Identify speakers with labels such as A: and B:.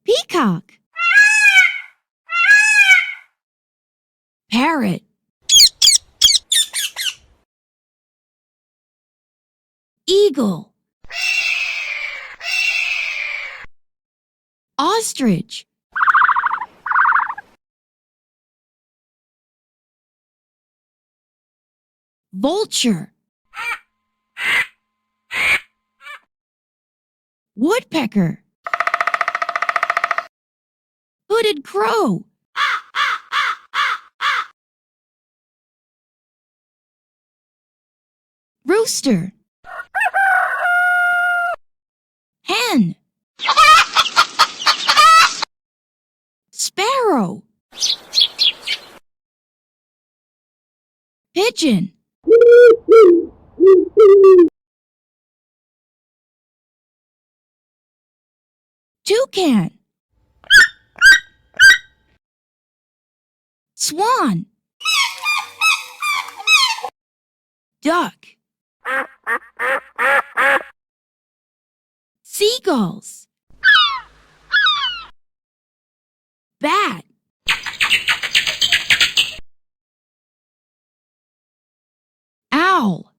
A: Peacock. Parrot. Eagle. Ostrich. Vulture. Woodpecker. Hooded crow. Rooster. Hen. Sparrow. Pigeon. Toucan. Swan. Duck. Seagulls. Bat. Owl.